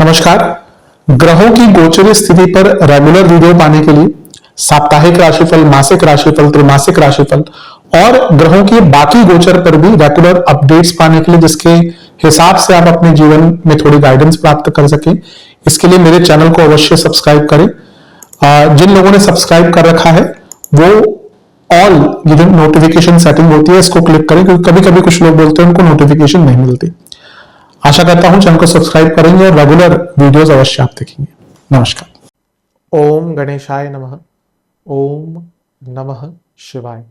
नमस्कार। ग्रहों की गोचर स्थिति पर रेगुलर वीडियो पाने के लिए साप्ताहिक राशिफल, मासिक राशिफल, त्रैमासिक राशिफल और ग्रहों की बाकी गोचर पर भी रेगुलर अपडेट्स पाने के लिए, जिसके हिसाब से आप अपने जीवन में थोड़ी गाइडेंस प्राप्त कर सके, इसके लिए मेरे चैनल को अवश्य सब्सक्राइब करें। जिन लोगों ने सब्सक्राइब कर रखा है वो ऑल ये जो नोटिफिकेशन सेटिंग होती है इसको क्लिक करें, क्योंकि कभी कभी कुछ लोग बोलते हैं उनको नोटिफिकेशन नहीं मिलती। आशा करता हूं चैनल को सब्सक्राइब करेंगे और रेगुलर वीडियोस अवश्य आप देखेंगे। नमस्कार। ओम गणेशाय नमः। ओम नमः शिवाय।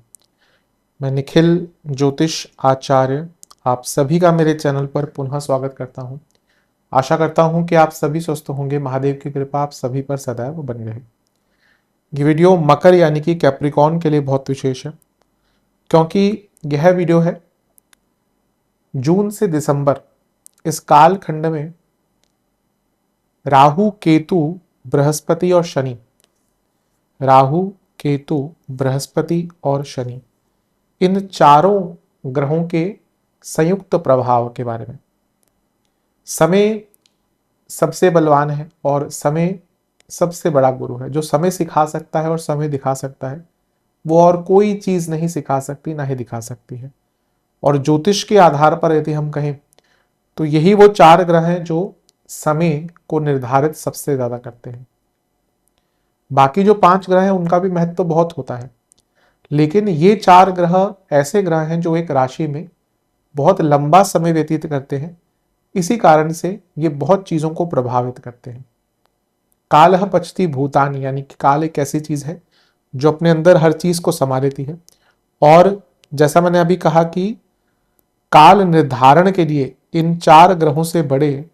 मैं निखिल ज्योतिष आचार्य आप सभी का मेरे चैनल पर पुनः स्वागत करता हूं। आशा करता हूं कि आप सभी स्वस्थ होंगे। महादेव की कृपा आप सभी पर सदैव बनी रहे। ये वीडियो मकर यानी कि कैप्रिकॉर्न के लिए बहुत विशेष है, क्योंकि यह वीडियो है जून से दिसंबर इस काल खंड में राहु, केतु, बृहस्पति और शनि, राहु, केतु, बृहस्पति और शनि, इन चारों ग्रहों के संयुक्त प्रभाव के बारे में। समय सबसे बलवान है और समय सबसे बड़ा गुरु है। जो समय सिखा सकता है और समय दिखा सकता है, वो और कोई चीज नहीं सिखा सकती, ना ही दिखा सकती है। और ज्योतिष के आधार पर यदि हम कहें तो यही वो चार ग्रह हैं जो समय को निर्धारित सबसे ज्यादा करते हैं। बाकी जो 5 ग्रह हैं उनका भी महत्व बहुत होता है, लेकिन ये 4 ग्रह ऐसे ग्रह हैं जो एक राशि में बहुत लंबा समय व्यतीत करते हैं। इसी कारण से ये बहुत चीजों को प्रभावित करते हैं। कालः पचती भूतानि, यानी कि काल एक ऐसी चीज है जो अपने अंदर हर चीज को समा लेती है। और जैसा मैंने अभी कहा कि काल निर्धारण के लिए इन 4 ग्रहों से बड़े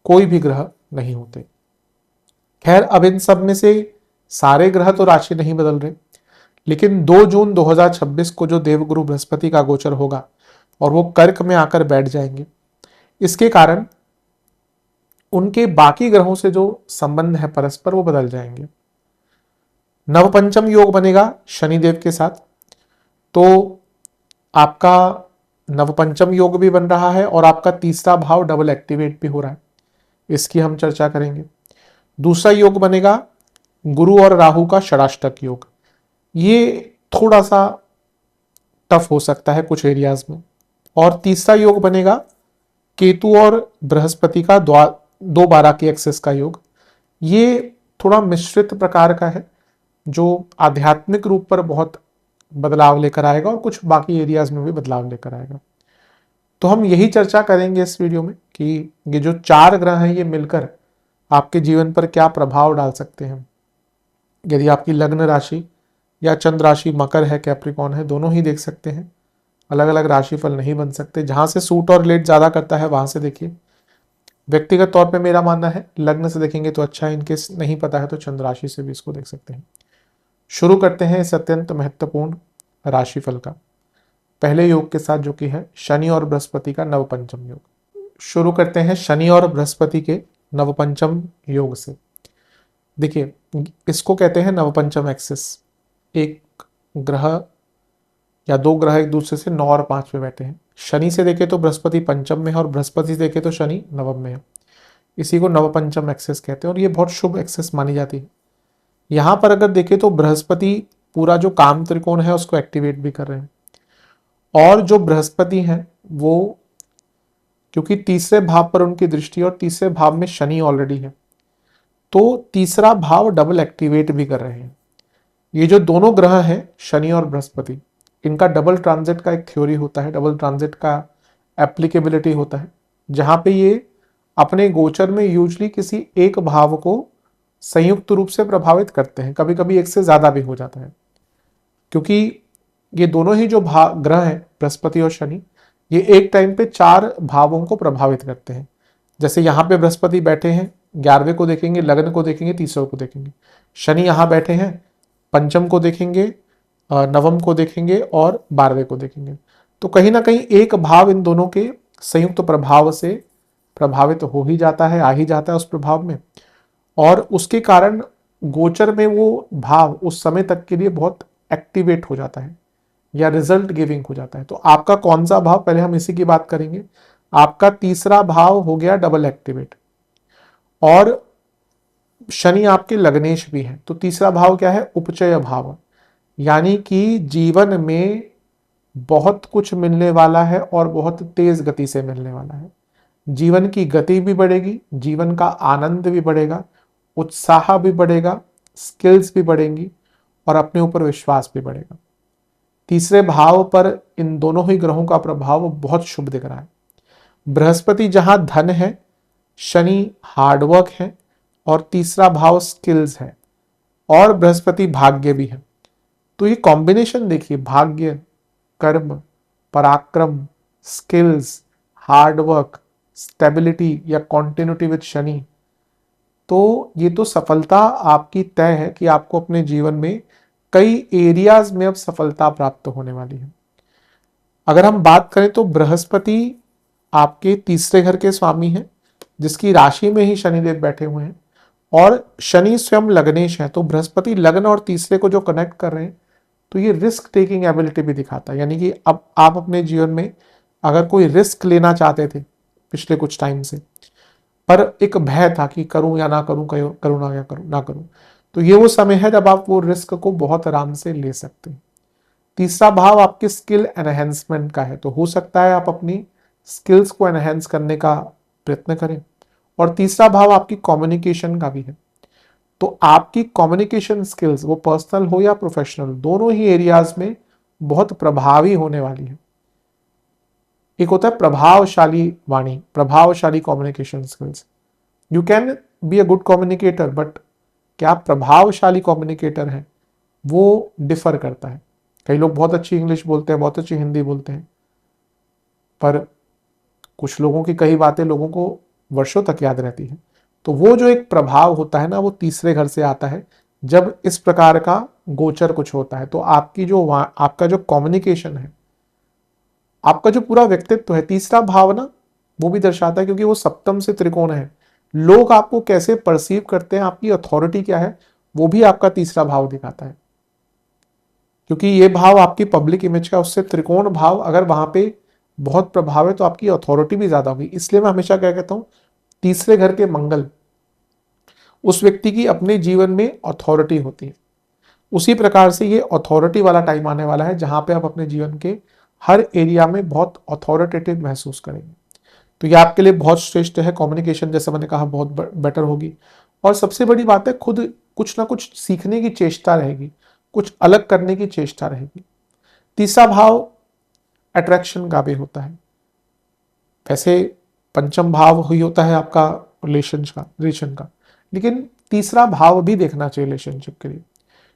कोई भी ग्रह नहीं होते। खैर, अब इन सब में से सारे ग्रह तो राशि नहीं बदल रहे, लेकिन 2 जून 2026 को जो देवगुरु बृहस्पति का गोचर होगा और वो कर्क में आकर बैठ जाएंगे, इसके कारण उनके बाकी ग्रहों से जो संबंध है परस्पर वो बदल जाएंगे। नवपंचम योग बनेगा शनिदेव के साथ, तो आपका नवपंचम योग भी बन रहा है और आपका तीसरा भाव डबल एक्टिवेट भी हो रहा है। इसकी हम चर्चा करेंगे। दूसरा योग बनेगा गुरु और राहु का षडाष्टक योग। ये थोड़ा सा टफ हो सकता है कुछ एरियाज में। और तीसरा योग बनेगा केतु और बृहस्पति का 2-12 की एक्सेस का योग। ये थोड़ा मिश्रित प्रकार का है, जो आध्यात्मिक रूप पर बहुत बदलाव लेकर आएगा और कुछ बाकी एरियाज में भी बदलाव लेकर आएगा। तो हम यही चर्चा करेंगे इस वीडियो में कि ये जो 4 ग्रह हैं ये मिलकर आपके जीवन पर क्या प्रभाव डाल सकते हैं। यदि आपकी लग्न राशि या चंद्र राशि मकर है, कैप्रिकॉर्न है, दोनों ही देख सकते हैं। अलग अलग राशिफल नहीं बन सकते। जहां से सूट और रिलेट ज्यादा करता है वहां से देखिए। व्यक्तिगत तौर पे मेरा मानना है लग्न से देखेंगे तो अच्छा है। इनकेस नहीं पता है तो चंद्र राशि से भी इसको देख सकते हैं। शुरू करते हैं इस अत्यंत महत्वपूर्ण राशिफल का पहले योग के साथ, जो कि है शनि और बृहस्पति का नवपंचम योग। शुरू करते हैं शनि और बृहस्पति के नवपंचम योग से। देखिए, इसको कहते हैं नवपंचम एक्सिस। एक ग्रह या 2 ग्रह एक दूसरे से 9 और 5 पे बैठे हैं। शनि से देखे तो बृहस्पति पंचम में है और बृहस्पति से देखे तो शनि नवम में है। इसी को नवपंचम एक्सेस कहते हैं और ये बहुत शुभ एक्सेस मानी जाती है। यहां पर अगर देखें तो बृहस्पति पूरा जो काम त्रिकोण है उसको एक्टिवेट भी कर रहे हैं। और जो बृहस्पति हैं वो, क्योंकि तीसरे भाव पर उनकी दृष्टि और तीसरे भाव में शनि ऑलरेडी है, तो तीसरा भाव डबल एक्टिवेट भी कर रहे हैं। ये जो दोनों ग्रह हैं शनि और बृहस्पति, इनका डबल ट्रांजिट का एक थ्योरी होता है, डबल ट्रांजिट का एप्लीकेबिलिटी होता है, जहां पे ये अपने गोचर में यूजली किसी एक भाव को संयुक्त रूप से प्रभावित करते हैं। कभी कभी एक से ज्यादा भी हो जाता है, क्योंकि ये दोनों ही जो ग्रह हैं बृहस्पति और शनि, ये एक टाइम पे 4 भावों को प्रभावित करते हैं। जैसे यहाँ पे बृहस्पति बैठे हैं, 11वें को देखेंगे, लग्न को देखेंगे, तीसरे को देखेंगे। शनि यहाँ बैठे हैं, पंचम को देखेंगे, नवम को देखेंगे और 12वें को देखेंगे। तो कहीं ना कहीं एक भाव इन दोनों के संयुक्त प्रभाव से प्रभावित हो ही जाता है, आ ही जाता है उस प्रभाव में, और उसके कारण गोचर में वो भाव उस समय तक के लिए बहुत एक्टिवेट हो जाता है या रिजल्ट गिविंग हो जाता है। तो आपका कौन सा भाव, पहले हम इसी की बात करेंगे। आपका तीसरा भाव हो गया डबल एक्टिवेट, और शनि आपके लग्नेश भी है। तो तीसरा भाव क्या है? उपचय भाव, यानी कि जीवन में बहुत कुछ मिलने वाला है और बहुत तेज गति से मिलने वाला है। जीवन की गति भी बढ़ेगी, जीवन का आनंद भी बढ़ेगा, उत्साह भी बढ़ेगा, स्किल्स भी बढ़ेंगी और अपने ऊपर विश्वास भी बढ़ेगा। तीसरे भाव पर इन दोनों ही ग्रहों का प्रभाव बहुत शुभ दिख रहा है। बृहस्पति जहां धन है, शनि हार्डवर्क है और तीसरा भाव स्किल्स है और बृहस्पति भाग्य भी है। तो ये कॉम्बिनेशन देखिए, भाग्य, कर्म, पराक्रम, स्किल्स, हार्डवर्क, स्टेबिलिटी या कॉन्टिन्यूटी विद शनि, तो ये तो सफलता आपकी तय है कि आपको अपने जीवन में कई एरियाज में अब सफलता प्राप्त होने वाली है। अगर हम बात करें तो बृहस्पति आपके तीसरे घर के स्वामी हैं, जिसकी राशि में ही शनिदेव बैठे हुए हैं और शनि स्वयं लग्नेश है। तो बृहस्पति लग्न और तीसरे को जो कनेक्ट कर रहे हैं, तो ये रिस्क टेकिंग एबिलिटी भी दिखाता है। यानी कि अब आप अपने जीवन में अगर कोई रिस्क लेना चाहते थे पिछले कुछ टाइम से, पर एक भय था कि करूं या ना करूं, करूं ना या करूं ना करूं, तो ये वो समय है जब आप वो रिस्क को बहुत आराम से ले सकते हैं। तीसरा भाव आपके स्किल एनहेंसमेंट का है, तो हो सकता है आप अपनी स्किल्स को एनहेंस करने का प्रयत्न करें। और तीसरा भाव आपकी कम्युनिकेशन का भी है, तो आपकी कम्युनिकेशन स्किल्स, वो पर्सनल हो या प्रोफेशनल, दोनों ही एरियाज में बहुत प्रभावी होने वाली है। एक होता है प्रभावशाली वाणी, प्रभावशाली communication skills. You can be a good communicator, but क्या आप प्रभावशाली कम्युनिकेटर हैं, वो डिफर करता है। कई लोग बहुत अच्छी इंग्लिश बोलते हैं, बहुत अच्छी हिंदी बोलते हैं, पर कुछ लोगों की कई बातें लोगों को वर्षों तक याद रहती है। तो वो जो एक प्रभाव होता है ना, वो तीसरे घर से आता है जब इस प्रकार का गोचर कुछ होता है। तो आपकी जो आपका जो कम्युनिकेशन है, आपका जो पूरा व्यक्तित्व है, तीसरा भाव ना वो भी दर्शाता है, क्योंकि वो सप्तम से त्रिकोण है। लोग आपको कैसे परसीव करते हैं, आपकी अथॉरिटी क्या है, वो भी आपका तीसरा भाव दिखाता है। क्योंकि ये भाव आपकी पब्लिक इमेज का, उससे त्रिकोण भाव अगर वहां पे बहुत प्रभाव है तो आपकी अथॉरिटी भी ज्यादा होगी। इसलिए मैं हमेशा क्या कहता हूं, तीसरे घर के मंगल उस व्यक्ति की अपने जीवन में अथॉरिटी होती है। उसी प्रकार से ये अथॉरिटी वाला टाइम आने वाला है जहां पे आप अपने जीवन के हर एरिया में बहुत अथॉरिटेटिव महसूस करेंगे। तो ये आपके लिए बहुत श्रेष्ठ है। कम्युनिकेशन जैसे मैंने कहा बहुत बेटर होगी, और सबसे बड़ी बात है खुद कुछ ना कुछ सीखने की चेष्टा रहेगी, कुछ अलग करने की चेष्टा रहेगी। तीसरा भाव अट्रैक्शन का भी होता है। वैसे पंचम भाव ही होता है आपका रिलेशन का, लेकिन तीसरा भाव भी देखना चाहिए रिलेशनशिप के लिए,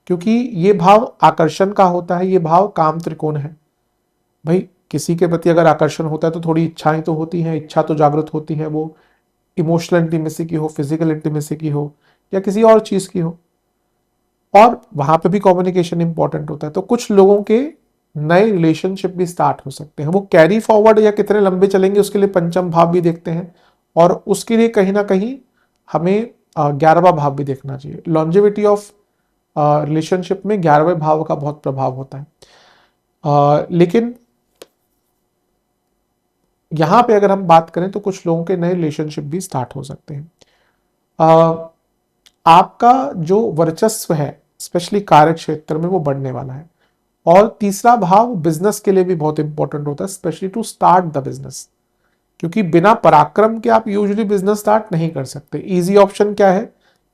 क्योंकि ये भाव आकर्षण का होता है। ये भाव काम त्रिकोण है। भाई किसी के प्रति अगर आकर्षण होता है तो थोड़ी इच्छाएं तो होती हैं, इच्छा तो जागृत होती है, वो इमोशनल इंटीमेसी की हो, फिजिकल इंटीमेसी की हो या किसी और चीज की हो, और वहां पे भी कम्युनिकेशन इंपॉर्टेंट होता है। तो कुछ लोगों के नए रिलेशनशिप भी स्टार्ट हो सकते हैं। वो कैरी फॉरवर्ड या कितने लंबे चलेंगे उसके लिए पंचम भाव भी देखते हैं, और उसके लिए कहीं ना कहीं हमें 11वां भाव भी देखना चाहिए। लॉन्जेविटी ऑफ रिलेशनशिप में 11वें भाव का बहुत प्रभाव होता है। लेकिन यहां पे अगर हम बात करें तो कुछ लोगों के नए रिलेशनशिप भी स्टार्ट हो सकते हैं। आपका जो वर्चस्व है स्पेशली कार्य क्षेत्र में, वो बढ़ने वाला है। और तीसरा भाव बिजनेस के लिए भी बहुत इंपॉर्टेंट होता है, specially to start the business, क्योंकि बिना पराक्रम के आप यूजुअली बिजनेस स्टार्ट नहीं कर सकते। इजी ऑप्शन क्या है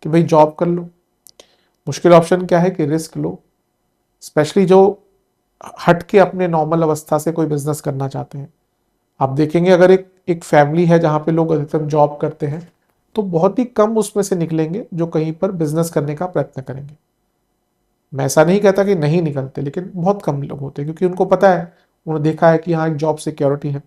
कि भाई जॉब कर लो, मुश्किल ऑप्शन क्या है कि रिस्क लो। स्पेशली जो हट के अपने नॉर्मल अवस्था से कोई बिजनेस करना चाहते हैं, आप देखेंगे अगर एक फैमिली है जहां पे लोग अधिकतम जॉब करते हैं, तो बहुत ही कम उसमें से निकलेंगे जो कहीं पर बिजनेस करने का प्रयत्न करेंगे। मैं ऐसा नहीं कहता कि नहीं निकलते, लेकिन बहुत कम लोग होते हैं, क्योंकि उनको पता है, उन्होंने देखा है कि यहाँ एक जॉब सिक्योरिटी है।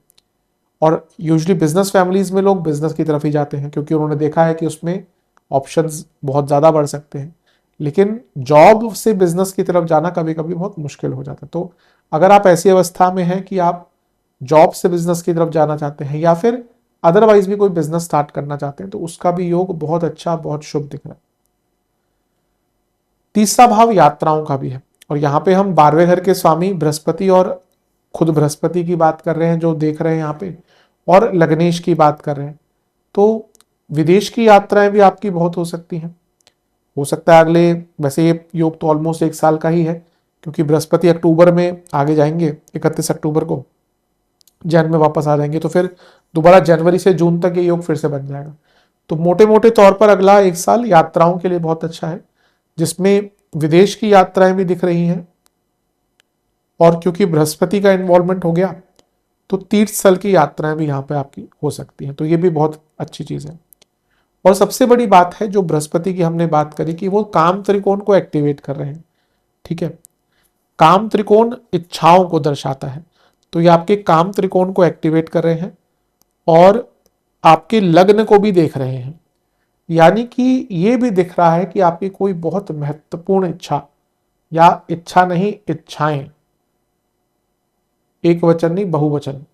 और यूजुअली बिजनेस फैमिलीज में लोग बिजनेस की तरफ ही जाते हैं, क्योंकि उन्होंने देखा है कि उसमें ऑप्शंस बहुत ज़्यादा बढ़ सकते हैं। लेकिन जॉब से बिजनेस की तरफ जाना कभी कभी बहुत मुश्किल हो जाता है। तो अगर आप ऐसी अवस्था में हैं कि आप जॉब से बिजनेस की तरफ जाना चाहते हैं या फिर अदरवाइज भी कोई बिजनेस स्टार्ट करना चाहते हैं, तो उसका भी योग बहुत अच्छा, बहुत शुभ दिख रहा है। तीसरा भाव यात्राओं का भी है, और यहाँ पे हम 12वें घर के स्वामी बृहस्पति, और खुद बृहस्पति की बात कर रहे हैं जो देख रहे हैं यहाँ पे, और लग्नेश की बात कर रहे हैं। तो विदेश की यात्राएं भी आपकी बहुत हो सकती हैं। हो सकता है अगले, वैसे ये योग तो ऑलमोस्ट 1 साल का ही है, क्योंकि बृहस्पति अक्टूबर में आगे जाएंगे, 31 अक्टूबर को जैन में वापस आ जाएंगे, तो फिर दोबारा जनवरी से जून तक ये योग फिर से बन जाएगा। तो मोटे मोटे तौर पर अगला 1 साल यात्राओं के लिए बहुत अच्छा है, जिसमें विदेश की यात्राएं भी दिख रही हैं, और क्योंकि बृहस्पति का इन्वॉल्वमेंट हो गया तो तीर्थ स्थल की यात्राएं भी यहाँ पे आपकी हो सकती हैं, तो ये भी बहुत अच्छी चीज है। और सबसे बड़ी बात है जो बृहस्पति की हमने बात करी कि वो काम त्रिकोण को एक्टिवेट कर रहे हैं। ठीक है, काम त्रिकोण इच्छाओं को दर्शाता है, तो ये आपके काम त्रिकोण को एक्टिवेट कर रहे हैं और आपके लग्न को भी देख रहे हैं। यानी कि ये भी दिख रहा है कि आपकी कोई बहुत महत्वपूर्ण इच्छा, या इच्छा नहीं इच्छाएं, एक वचन नहीं बहुवचन,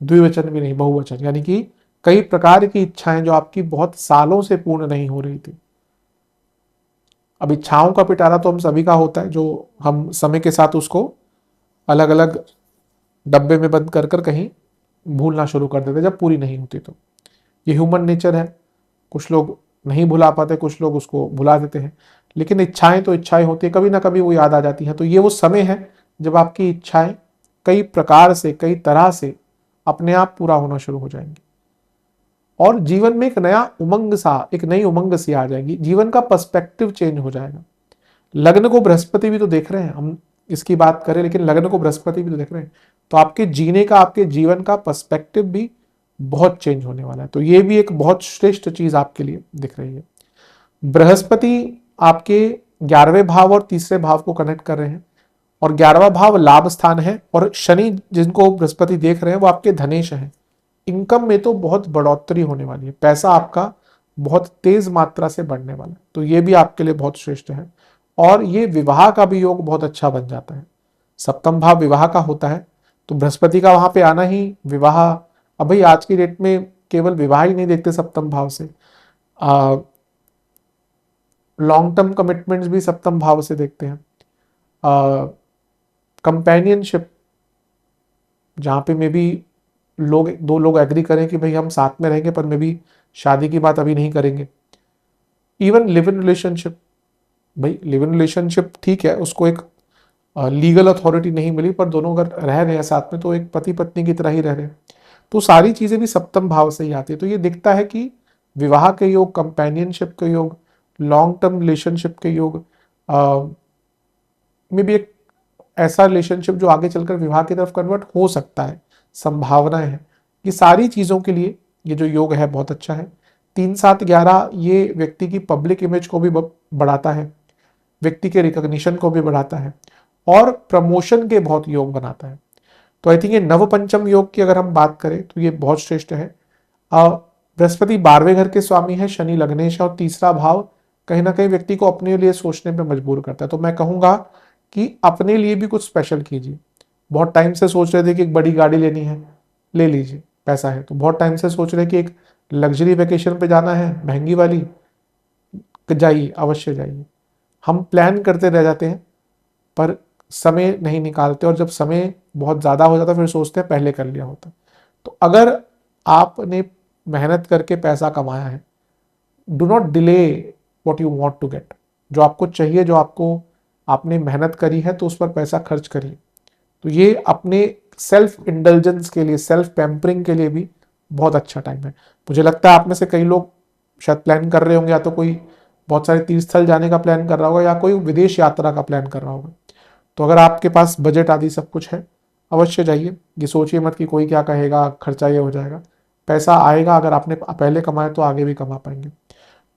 द्विवचन भी नहीं बहुवचन, यानी कि कई प्रकार की इच्छाएं जो आपकी बहुत सालों से पूर्ण नहीं हो रही थी। अब इच्छाओं का पिटारा तो हम सभी का होता है, जो हम समय के साथ उसको अलग अलग डब्बे में बंद कर कर कहीं भूलना शुरू कर देते जब पूरी नहीं होती। तो ये ह्यूमन नेचर है, कुछ लोग नहीं भुला पाते, कुछ लोग उसको भुला देते हैं, लेकिन इच्छाएं तो इच्छाएं होती है, कभी ना कभी वो याद आ जाती हैं। तो ये वो समय है जब आपकी इच्छाएं कई प्रकार से, कई तरह से अपने आप पूरा होना शुरू हो जाएंगी, और जीवन में एक नया उमंग सा, एक नई उमंग सी आ जाएगी, जीवन का पर्सपेक्टिव चेंज हो जाएगा। लग्न को बृहस्पति भी तो देख रहे हैं, हम इसकी बात करें, लेकिन लग्न को बृहस्पति भी तो देख रहे हैं, तो आपके जीने का, आपके जीवन का पर्सपेक्टिव भी बहुत चेंज होने वाला है। तो ये भी एक बहुत श्रेष्ठ चीज आपके लिए दिख रही है। बृहस्पति आपके 11वें भाव और तीसरे भाव को कनेक्ट कर रहे हैं, और 11वां भाव लाभ स्थान है, और शनि जिनको बृहस्पति देख रहे हैं वो आपके धनेश हैं। इनकम में तो बहुत बढ़ोतरी होने वाली है, पैसा आपका बहुत तेज मात्रा से बढ़ने वाला है, तो ये भी आपके लिए बहुत श्रेष्ठ है। और ये विवाह का भी योग बहुत अच्छा बन जाता है, सप्तम भाव विवाह का होता है, तो बृहस्पति का वहां पे आना ही विवाह। अब भाई आज की डेट में केवल विवाह ही नहीं देखते सप्तम भाव से, लॉन्ग टर्म कमिटमेंट्स भी सप्तम भाव से देखते हैं, कंपेनियनशिप, जहां पे मे बी लोग, दो लोग एग्री करें कि भाई हम साथ में रहेंगे पर मे बी शादी की बात अभी नहीं करेंगे। इवन लिव इन रिलेशनशिप, भाई लिव इन रिलेशनशिप ठीक है, उसको एक लीगल अथॉरिटी नहीं मिली, पर दोनों अगर रह रहे हैं साथ में तो एक पति पत्नी की तरह ही रह रहे हैं, तो सारी चीजें भी सप्तम भाव से ही आती है। तो ये दिखता है कि विवाह के योग, कंपेनियनशिप के योग, लॉन्ग टर्म रिलेशनशिप के योग, में भी एक ऐसा रिलेशनशिप जो आगे चलकर विवाह की तरफ कन्वर्ट हो सकता है, संभावनाएं हैं। ये सारी चीजों के लिए ये जो योग है बहुत अच्छा है। 3-7-11 ये व्यक्ति की पब्लिक इमेज को भी बढ़ाता है, व्यक्ति के रिकॉग्निशन को भी बढ़ाता है, और प्रमोशन के बहुत योग बनाता है। तो आई थिंक ये नव पंचम योग की अगर हम बात करें तो ये बहुत श्रेष्ठ है। बृहस्पति 12वें घर के स्वामी है, शनि लग्नेश है, और तीसरा भाव कहीं ना कहीं व्यक्ति को अपने लिए सोचने पे मजबूर करता है। तो मैं कहूंगा कि अपने लिए भी कुछ स्पेशल कीजिए। बहुत टाइम से सोच रहे थे कि एक बड़ी गाड़ी लेनी है, ले लीजिए, पैसा है तो। बहुत टाइम से सोच रहे कि एक लग्जरी वेकेशन पे जाना है, महंगी वाली, जाइए, अवश्य जाइए। हम प्लान करते रह जाते हैं पर समय नहीं निकालते, और जब समय बहुत ज़्यादा हो जाता है फिर सोचते हैं पहले कर लिया होता। तो अगर आपने मेहनत करके पैसा कमाया है, do not delay what you want to get. जो आपको चाहिए, जो आपको, आपने मेहनत करी है तो उस पर पैसा खर्च करिए। तो ये अपने सेल्फ इंडल्जेंस के लिए, सेल्फ पैम्परिंग के लिए भी बहुत अच्छा टाइम है। मुझे लगता है आप में से कई लोग शायद प्लान कर रहे होंगे, या तो कोई बहुत सारे तीर्थ स्थल जाने का प्लान कर रहा होगा, या कोई विदेश यात्रा का प्लान कर रहा होगा। तो अगर आपके पास बजट आदि सब कुछ है, अवश्य जाइए। ये सोचिए मत कि कोई क्या कहेगा, खर्चा ये हो जाएगा। पैसा आएगा, अगर आपने पहले कमाया तो आगे भी कमा पाएंगे।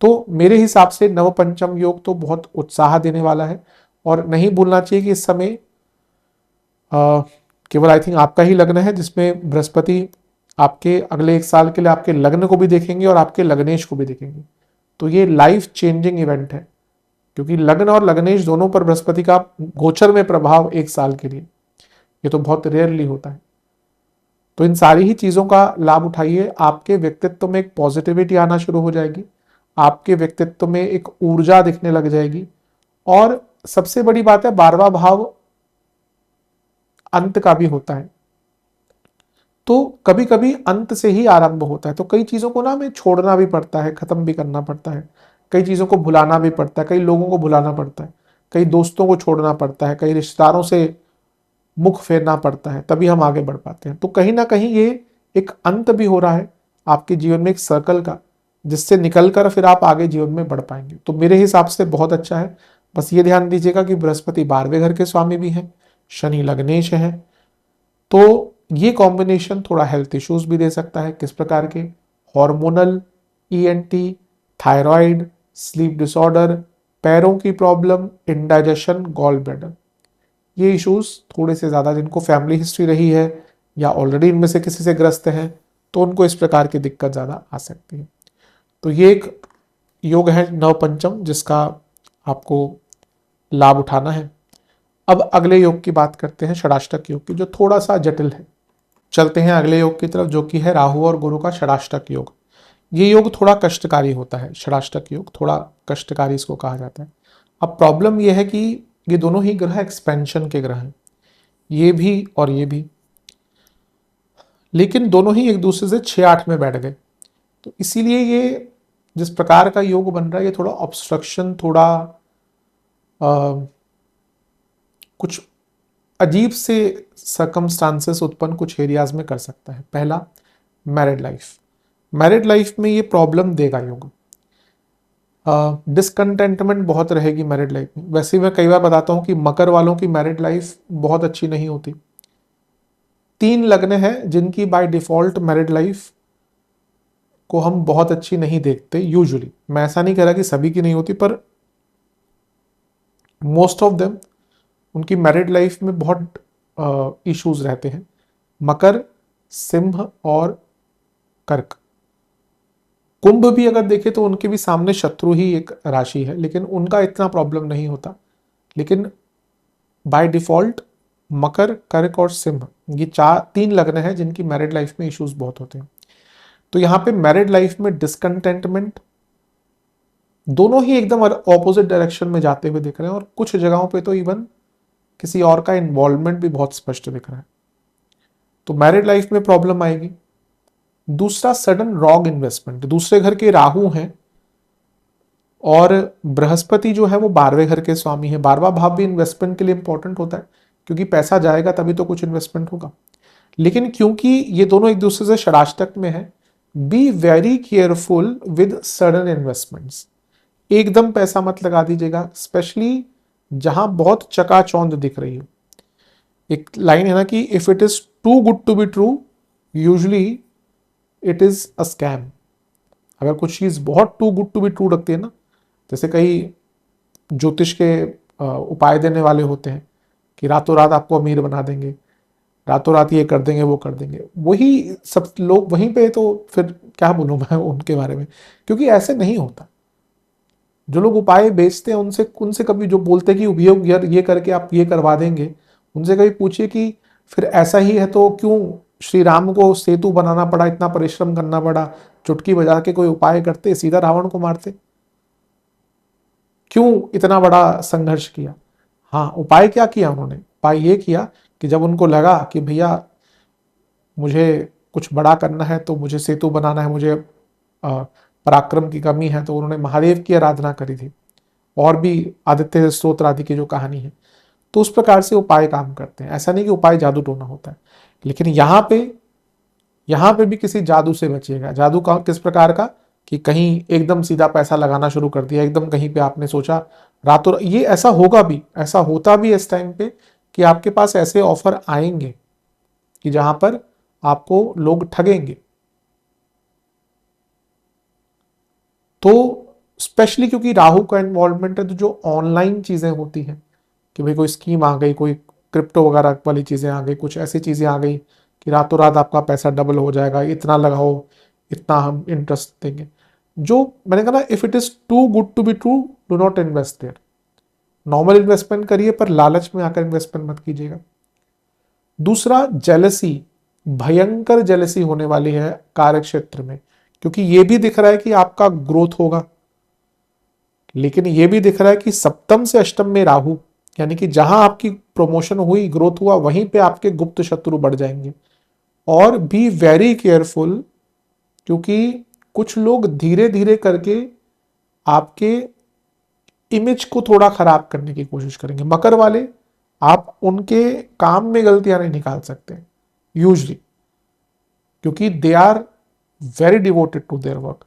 तो मेरे हिसाब से नव पंचम योग तो बहुत उत्साह देने वाला है, और नहीं भूलना चाहिए कि इस समय केवल आई थिंक आपका ही लग्न है जिसमें बृहस्पति आपके अगले 1 साल के लिए आपके लग्न को भी देखेंगे और आपके लग्नेश को भी देखेंगे। तो ये लाइफ चेंजिंग इवेंट है, क्योंकि लग्न और लग्नेश दोनों पर बृहस्पति का गोचर में प्रभाव 1 साल के लिए, ये तो बहुत रेयरली होता है। तो इन सारी ही चीजों का लाभ उठाइए। आपके व्यक्तित्व में एक पॉजिटिविटी आना शुरू हो जाएगी, आपके व्यक्तित्व में एक ऊर्जा दिखने लग जाएगी। और सबसे बड़ी बात है, 12वां भाव अंत का भी होता है, तो कभी कभी अंत से ही आरंभ होता है। तो कई चीज़ों को ना हमें छोड़ना भी पड़ता है, ख़त्म भी करना पड़ता है, कई चीज़ों को भुलाना भी पड़ता है, कई लोगों को भुलाना पड़ता है, कई दोस्तों को छोड़ना पड़ता है, कई रिश्तेदारों से मुख फेरना पड़ता है, तभी हम आगे बढ़ पाते हैं। तो कहीं ना कहीं ये एक अंत भी हो रहा है आपके जीवन में, एक सर्कल का, जिससे निकलकर फिर आप आगे जीवन में बढ़ पाएंगे। तो मेरे हिसाब से बहुत अच्छा है। बस ये ध्यान दीजिएगा कि बृहस्पति 12वें घर के स्वामी भी हैं, शनि लग्नेश है, तो ये कॉम्बिनेशन थोड़ा हेल्थ इश्यूज भी दे सकता है। किस प्रकार के? Hormonal, ENT, thyroid, sleep disorder, पैरों की प्रॉब्लम, इंडाइजेशन, गॉल ब्लैडर, ये इश्यूज थोड़े से ज़्यादा, जिनको फैमिली हिस्ट्री रही है या ऑलरेडी इनमें से किसी से ग्रस्त हैं, तो उनको इस प्रकार की दिक्कत ज़्यादा आ सकती है। तो ये एक योग है नवपंचम, जिसका आपको लाभ उठाना है। अब अगले योग की बात करते हैं, षडाष्टक योग की, जो थोड़ा सा जटिल है। चलते हैं अगले योग की तरफ, जो कि है राहु और गुरु का षडाष्टक योग। ये योग थोड़ा कष्टकारी होता है, षडाष्टक योग थोड़ा कष्टकारी इसको कहा जाता है। अब प्रॉब्लम यह है कि ये दोनों ही ग्रह एक्सपेंशन के ग्रह हैं, ये भी और ये भी, लेकिन दोनों ही एक दूसरे से 6-8 में बैठ गए। तो इसीलिए ये जिस प्रकार का योग बन रहा है, ये थोड़ा ऑब्स्ट्रक्शन, थोड़ा कुछ अजीब से सर्कमस्टांसेस उत्पन्न कुछ एरियाज में कर सकता है। पहला, मैरिड लाइफ। मैरिड लाइफ में ये प्रॉब्लम देगा योग, डिसकंटेंटमेंट बहुत रहेगी मैरिड लाइफ में। वैसे मैं कई बार बताता हूँ कि मकर वालों की मैरिड लाइफ बहुत अच्छी नहीं होती। 3 लग्न हैं जिनकी बाय डिफॉल्ट मैरिड लाइफ को हम बहुत अच्छी नहीं देखते यूजुअली। मैं ऐसा नहीं कह रहा कि सभी की नहीं होती, पर मोस्ट ऑफ देम उनकी मैरिड लाइफ में बहुत इश्यूज रहते हैं। मकर, सिंह और कर्क। कुंभ भी अगर देखें तो उनके भी सामने शत्रु ही एक राशि है, लेकिन उनका इतना प्रॉब्लम नहीं होता। लेकिन बाय डिफॉल्ट मकर, कर्क और सिंह, ये 3 लग्न हैं जिनकी मैरिड लाइफ में इश्यूज बहुत होते हैं। तो यहाँ पे मैरिड लाइफ में डिसकंटेंटमेंट, दोनों ही एकदम ऑपोजिट डायरेक्शन में जाते हुए दिख रहे हैं, और कुछ जगहों पे तो इवन किसी और का इन्वॉल्वमेंट भी बहुत स्पष्ट दिख रहा है। तो मैरिड लाइफ में प्रॉब्लम आएगी। दूसरा, सडन रॉन्ग इन्वेस्टमेंट। दूसरे घर के राहु हैं और बृहस्पति जो है वो 12वें घर के स्वामी है। 12वां भाव भी इन्वेस्टमेंट के लिए इंपॉर्टेंट होता है, क्योंकि पैसा जाएगा तभी तो कुछ इन्वेस्टमेंट होगा। लेकिन क्योंकि ये दोनों एक दूसरे से षडाष्टक में है, be very careful with sudden investments. एकदम पैसा मत लगा दीजिएगा, स्पेशली जहां बहुत चकाचौंध दिख रही हो। एक लाइन है ना कि if it is too good to be true, usually it is a scam. अगर कुछ चीज बहुत too good to be true रखती है ना, जैसे कई ज्योतिष के उपाय देने वाले होते हैं कि रातों रात आपको अमीर बना देंगे, रातों रात ये कर देंगे वो कर देंगे, वही सब लोग वहीं पे, तो फिर क्या बोलूं मैं उनके बारे में, क्योंकि ऐसे नहीं होता। जो लोग उपाय बेचते हैं उनसे उनसे कभी, जो बोलते हैं कि उपयोग ये करके आप ये करवा देंगे, उनसे कभी पूछिए कि फिर ऐसा ही है तो क्यों श्री राम को सेतु बनाना पड़ा, इतना परिश्रम करना पड़ा, चुटकी बजा के कोई उपाय करते, सीधा रावण को मारते, क्यों इतना बड़ा संघर्ष किया? हाँ, उपाय क्या किया उन्होंने? उपाय ये किया कि जब उनको लगा कि भैया मुझे कुछ बड़ा करना है, तो मुझे सेतु बनाना है, मुझे पराक्रम की कमी है, तो उन्होंने महादेव की आराधना करी थी, और भी आदित्य स्तोत्र आदि की जो कहानी है। तो उस प्रकार से उपाय काम करते हैं। ऐसा नहीं कि उपाय जादू टोना होता है, लेकिन यहाँ पे भी किसी जादू से बचिएगा। जादू का किस प्रकार का, कि कहीं एकदम सीधा पैसा लगाना शुरू कर दिया, एकदम कहीं पे आपने सोचा रातों, ये ऐसा होगा भी, ऐसा होता भी इस टाइम पे कि आपके पास ऐसे ऑफर आएंगे कि जहां पर आपको लोग ठगेंगे। तो स्पेशली क्योंकि राहु का इन्वॉल्वमेंट है, तो जो ऑनलाइन चीजें होती हैं कि भाई कोई स्कीम आ गई, कोई क्रिप्टो वगैरह वाली चीजें आ गई, कुछ ऐसी चीजें आ गई कि रातों रात आपका पैसा डबल हो जाएगा, इतना लगाओ, इतना हम इंटरेस्ट देंगे। जो मैंने कहा ना, if it is too good to be true, do not invest there. Normal investment करिए, पर लालच में आकर इन्वेस्टमेंट मत कीजिएगा। दूसरा, जेलसी, भयंकर जेलसी होने वाली है कार्य क्षेत्र में, क्योंकि ये भी दिख रहा है कि आपका ग्रोथ होगा, लेकिन ये भी दिख रहा है कि सप्तम से अष्टम में राहु, यानी कि जहां आपकी प्रमोशन हुई, ग्रोथ हुआ, वहीं पे आपके गुप्त शत्रु बढ़ जाएंगे। और बी वेरी केयरफुल, क्योंकि कुछ लोग धीरे धीरे करके आपके इमेज को थोड़ा खराब करने की कोशिश करेंगे। मकर वाले, आप उनके काम में गलतियां नहीं निकाल सकते यूजली, क्योंकि they are very devoted to their work.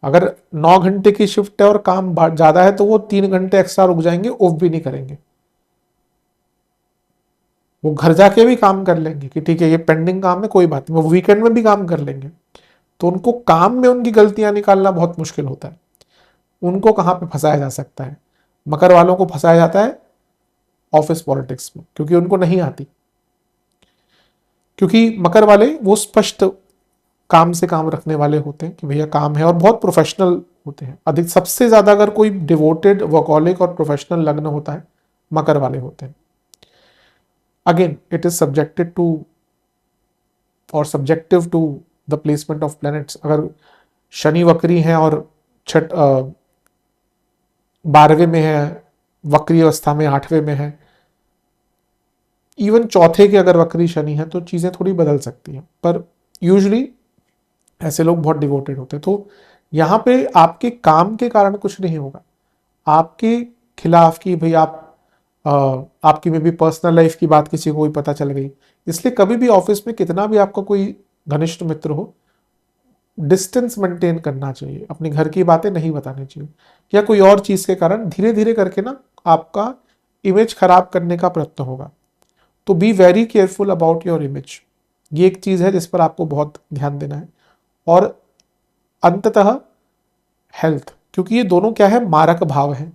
अगर 9 घंटे की शिफ्ट है और काम ज्यादा है तो वो 3 घंटे एक्स्ट्रा रुक जाएंगे, ऑफ भी नहीं करेंगे। वो घर जाके भी काम कर लेंगे कि ठीक है ये पेंडिंग काम है, कोई बात नहीं, वो वीकेंड में भी काम कर लेंगे। तो उनको काम में उनकी गलतियां निकालना बहुत मुश्किल होता है। उनको कहां पे फंसाया जा सकता है? मकर वालों को फंसाया जाता है ऑफिस पॉलिटिक्स में, क्योंकि उनको नहीं आती। क्योंकि मकर वाले वो स्पष्ट काम से काम रखने वाले होते हैं कि भैया काम है, और बहुत प्रोफेशनल होते हैं। अधिक सबसे ज्यादा अगर कोई डिवोटेड वर्कहॉलिक और प्रोफेशनल लग्न होता है, मकर वाले होते हैं। Again it is subjected to और subjective to the placement of planets. अगर शनि वक्री है और 12वें में है, वक्री अवस्था में 8वें में है, इवन चौथे के अगर वक्री शनि है तो चीजें थोड़ी बदल सकती हैं, पर यूजली ऐसे लोग बहुत डिवोटेड होते हैं। तो यहाँ पे आपके काम के कारण कुछ नहीं होगा, आपके खिलाफ की भाई आपकी में भी पर्सनल लाइफ की बात किसी को कोई पता चल गई। इसलिए कभी भी ऑफिस में कितना भी आपका कोई घनिष्ठ मित्र हो, डिस्टेंस मेंटेन करना चाहिए, अपने घर की बातें नहीं बतानी चाहिए, या कोई और चीज के कारण धीरे धीरे करके ना आपका इमेज खराब करने का प्रयत्न होगा। तो be very careful about your image, ये एक चीज है जिस पर आपको बहुत ध्यान देना है। और अंततः हेल्थ, क्योंकि ये दोनों क्या है, मारक भाव है,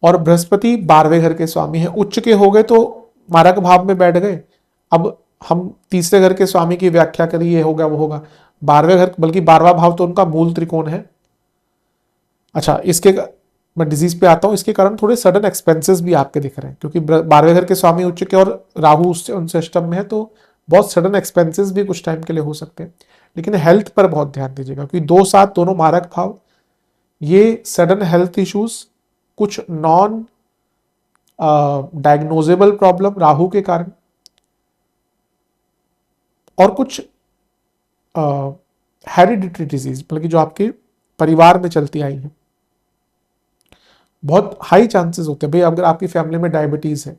और बृहस्पति 12वें घर के स्वामी है। उच्च के हो गए तो मारक भाव में बैठ गए। अब हम तीसरे घर के स्वामी की व्याख्या करिए, ये होगा वो होगा। 12वें घर, बल्कि 12वां भाव तो उनका मूल त्रिकोण है। अच्छा, इसके मैं डिजीज पे आता हूं। इसके कारण थोड़े सडन एक्सपेंसेस भी आपके दिख रहे हैं, क्योंकि 12वें घर के स्वामी उच्च के और राहु उससे उनसे अष्टम में है, तो बहुत सडन एक्सपेंसेस भी कुछ टाइम के लिए हो सकते हैं। लेकिन हेल्थ पर बहुत ध्यान दीजिएगा, क्योंकि 2-7 दोनों मारक भाव, ये सडन हेल्थ इश्यूज, कुछ नॉन डायग्नोजेबल प्रॉब्लम राहु के कारण, और कुछ हेरिडिटरी डिजीज, मतलब कि जो आपके परिवार में चलती आई है, बहुत हाई चांसेस होते हैं। भाई अगर आपकी फैमिली में डायबिटीज है,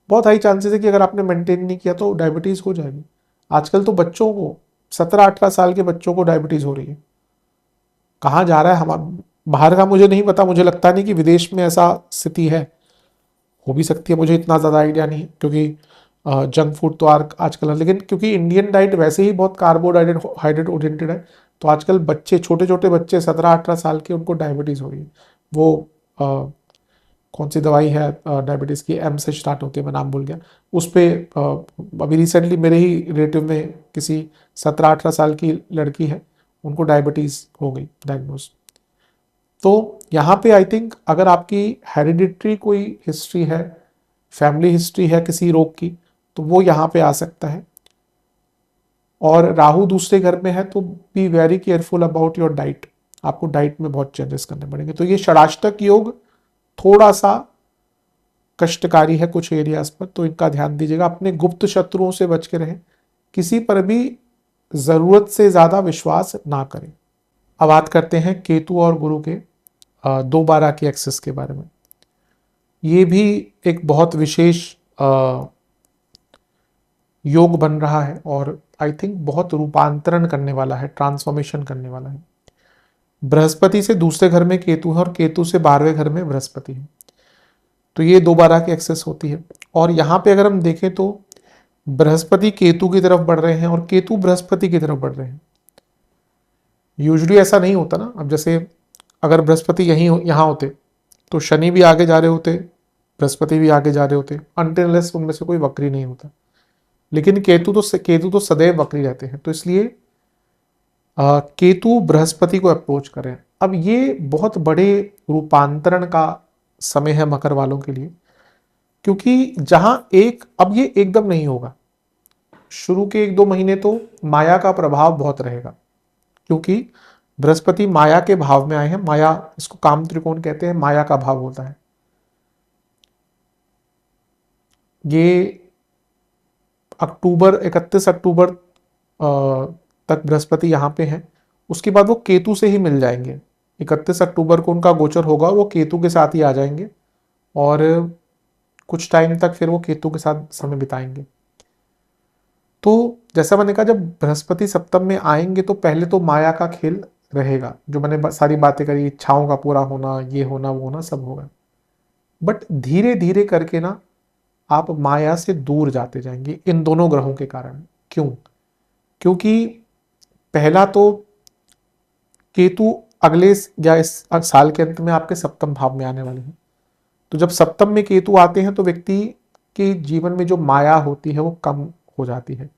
बहुत हाई चांसेस है कि अगर आपने मेंटेन नहीं किया तो डायबिटीज हो जाएगी। आजकल तो बच्चों को 17-18 साल के बच्चों को डायबिटीज हो रही है। कहाँ जा रहा है हमारा, बाहर का मुझे नहीं पता, मुझे लगता नहीं कि विदेश में ऐसा स्थिति है, हो भी सकती है, मुझे इतना ज़्यादा आइडिया नहीं, क्योंकि जंक फूड तो आजकल है। लेकिन क्योंकि इंडियन डाइट वैसे ही बहुत कार्बोहाइड्रेट ओरिएंटेड है, तो आजकल बच्चे, छोटे छोटे बच्चे 17-18 साल के, उनको डायबिटीज़ हो रही है। वो कौन सी दवाई है डायबिटीज़ की, एम से स्टार्ट होती है, मैं नाम भूल गया उस पर। अभी रिसेंटली मेरे ही रिलेटिव में किसी 17-18 साल की लड़की है, उनको डायबिटीज़ हो गई डायग्नोज। तो यहाँ पे आई थिंक अगर आपकी हेरिडिटरी कोई हिस्ट्री है, फैमिली हिस्ट्री है किसी रोग की, तो वो यहाँ पे आ सकता है। और राहु दूसरे घर में है, तो be very careful about your diet, आपको डाइट में बहुत चेंजेस करने पड़ेंगे। तो ये षडाष्टक योग थोड़ा सा कष्टकारी है कुछ एरियाज पर, तो इनका ध्यान दीजिएगा। अपने गुप्त शत्रुओं से बच के रहें, किसी पर भी जरूरत से ज्यादा विश्वास ना करें। अब बात करते हैं केतु और गुरु के 2/12 की एक्सेस के बारे में। ये भी एक बहुत विशेष योग बन रहा है, और आई थिंक बहुत रूपांतरण करने वाला है, ट्रांसफॉर्मेशन करने वाला है। बृहस्पति से दूसरे घर में केतु है, और केतु से 12वें घर में बृहस्पति है, तो ये 2/12 की एक्सेस होती है। और यहाँ पे अगर हम देखें तो बृहस्पति केतु की तरफ बढ़ रहे हैं, और केतु बृहस्पति की तरफ बढ़ रहे हैं। यूजुअली ऐसा नहीं होता ना। अब जैसे अगर बृहस्पति यहाँ होते तो शनि भी आगे जा रहे होते, बृहस्पति भी आगे जा रहे होते, अनटिल उनमें से कोई वक्री नहीं होता। लेकिन केतु तो सदैव वक्री रहते हैं, तो इसलिए केतु बृहस्पति को अप्रोच करें। अब ये बहुत बड़े रूपांतरण का समय है मकर वालों के लिए, क्योंकि जहां अब ये एकदम नहीं होगा, शुरू के 1-2 महीने तो माया का प्रभाव बहुत रहेगा, क्योंकि बृहस्पति माया के भाव में आए हैं। माया, इसको काम त्रिकोण कहते हैं, माया का भाव होता है। ये अक्टूबर 31 अक्टूबर तक बृहस्पति यहाँ पे हैं। उसके बाद वो केतु से ही मिल जाएंगे। 31 अक्टूबर को उनका गोचर होगा, वो केतु के साथ ही आ जाएंगे और कुछ टाइम तक फिर वो केतु के साथ समय बिताएंगे। तो जैसा मैंने कहा, जब बृहस्पति सप्तम में आएंगे तो पहले तो माया का खेल रहेगा, जो मैंने सारी बातें करी, इच्छाओं का पूरा होना, ये होना वो होना सब होगा। बट धीरे धीरे करके ना आप माया से दूर जाते जाएंगे इन दोनों ग्रहों के कारण। क्यों? क्योंकि पहला तो केतु अगले या इस साल के अंत में आपके सप्तम भाव में आने वाले हैं। तो जब सप्तम में केतु आते हैं तो व्यक्ति के जीवन में जो माया होती है वो कम हो जाती है,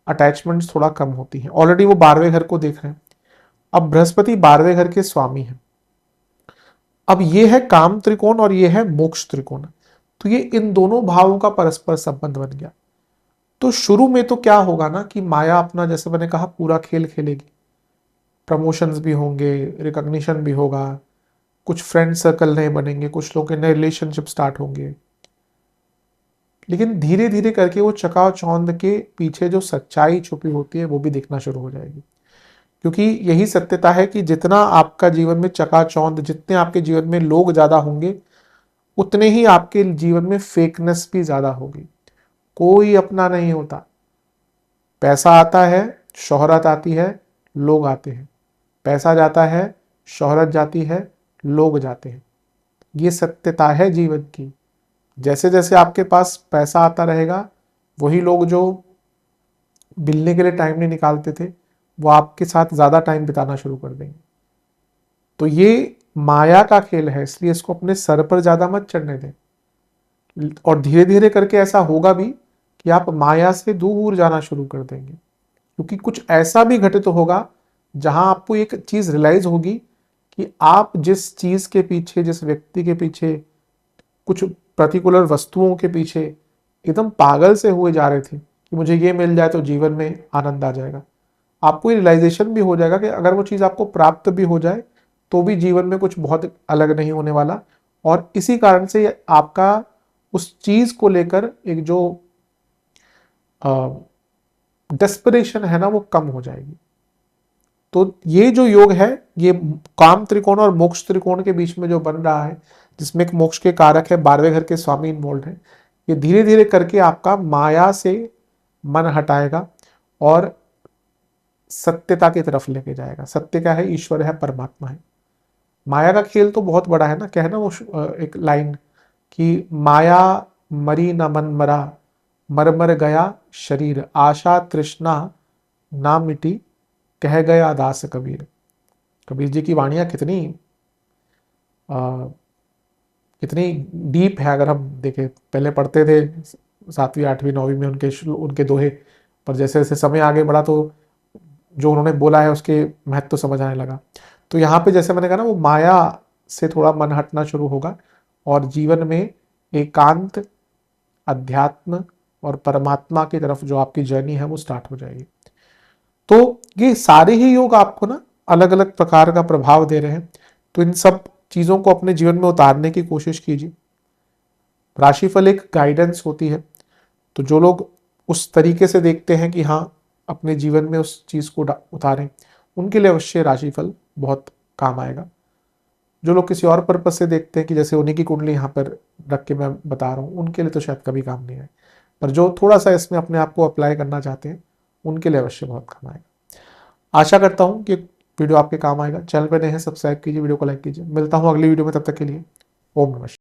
अटैचमेंट्स थोड़ा कम होती है। ऑलरेडी वो 12वें घर को देख रहे हैं। अब बृहस्पति 12वें घर के स्वामी हैं। अब ये है काम त्रिकोण और ये है मोक्ष त्रिकोण। तो ये इन दोनों भावों का परस्पर संबंध बन गया। तो शुरू में तो क्या होगा ना कि माया अपना, जैसे मैंने कहा, पूरा खेल खेलेगी। प्रमोशंस भी होंगे, रिकॉग्निशन भी होगा, कुछ फ्रेंड सर्कल नए बनेंगे, कुछ लोगों के नए रिलेशनशिप स्टार्ट होंगे। लेकिन धीरे धीरे करके वो चकाचौंध के पीछे जो सच्चाई छुपी होती है वो भी दिखना शुरू हो जाएगी। क्योंकि यही सत्यता है कि जितना आपका जीवन में चकाचौंध, जितने आपके जीवन में लोग ज्यादा होंगे, उतने ही आपके जीवन में फेकनेस भी ज्यादा होगी। कोई अपना नहीं होता। पैसा आता है, शोहरत आती है, लोग आते हैं। पैसा जाता है, शोहरत जाती है, लोग जाते हैं। ये सत्यता है जीवन की। जैसे जैसे आपके पास पैसा आता रहेगा, वही लोग जो मिलने के लिए टाइम नहीं निकालते थे वो आपके साथ ज्यादा टाइम बिताना शुरू कर देंगे। तो ये माया का खेल है, इसलिए इसको अपने सर पर ज्यादा मत चढ़ने दें। और धीरे धीरे करके ऐसा होगा भी कि आप माया से दूर जाना शुरू कर देंगे। क्योंकि कुछ ऐसा भी घटित होगा जहां आपको एक चीज रियलाइज होगी कि आप जिस चीज के पीछे, जिस व्यक्ति के पीछे, कुछ पर्टिकुलर वस्तुओं के पीछे एकदम पागल से हुए जा रहे थे कि मुझे ये मिल जाए तो जीवन में आनंद आ जाएगा, आपको ये रियलाइजेशन भी हो जाएगा कि अगर वो चीज आपको प्राप्त भी हो जाए तो भी जीवन में कुछ बहुत अलग नहीं होने वाला। और इसी कारण से आपका उस चीज को लेकर एक जो डेस्परेशन है ना वो कम हो जाएगी। तो ये जो योग है, ये काम त्रिकोण और मोक्ष त्रिकोण के बीच में जो बन रहा है, जिसमें एक मोक्ष के कारक है, 12वें घर के स्वामी इन्वॉल्व है, ये धीरे धीरे करके आपका माया से मन हटाएगा और सत्यता की तरफ लेके जाएगा। सत्य क्या है? ईश्वर है, परमात्मा है। माया का खेल तो बहुत बड़ा है ना। क्या है ना वो एक लाइन कि माया मरी न मन मरा, मर मर गया शरीर, आशा तृष्णा ना मिटी, कह गया दास कबीर। कबीर जी की वाणियां कितनी कितनी डीप है। अगर हम देखें, पहले पढ़ते थे 7वीं 8वीं 9वीं में उनके दोहे, पर जैसे जैसे समय आगे बढ़ा तो जो उन्होंने बोला है उसके महत्व तो समझ आने लगा। तो यहाँ पे जैसे मैंने कहा ना, वो माया से थोड़ा मन हटना शुरू होगा और जीवन में एकांत, अध्यात्म और परमात्मा की तरफ जो आपकी जर्नी है वो स्टार्ट हो जाएगी। तो ये सारे ही योग आपको ना अलग अलग प्रकार का प्रभाव दे रहे हैं। तो इन सब चीजों को अपने जीवन में उतारने की कोशिश कीजिए। राशिफल एक गाइडेंस होती है, तो जो लोग उस तरीके से देखते हैं कि हाँ अपने जीवन में उस चीज को उतारें, उनके लिए अवश्य राशिफल बहुत काम आएगा। जो लोग किसी और पर्पज से देखते हैं कि जैसे उन्हीं की कुंडली यहाँ पर रख के मैं बता रहा हूँ, उनके लिए तो शायद कभी काम नहीं आए। पर जो थोड़ा सा इसमें अपने आप को अप्लाई करना चाहते हैं उनके लिए अवश्य बहुत काम आएगा। आशा करता हूँ कि वीडियो आपके काम आएगा। चैनल पर नए हैं, सब्सक्राइब कीजिए, वीडियो को लाइक कीजिए। मिलता हूँ अगली वीडियो में, तब तक के लिए ओम नमः शिवाय।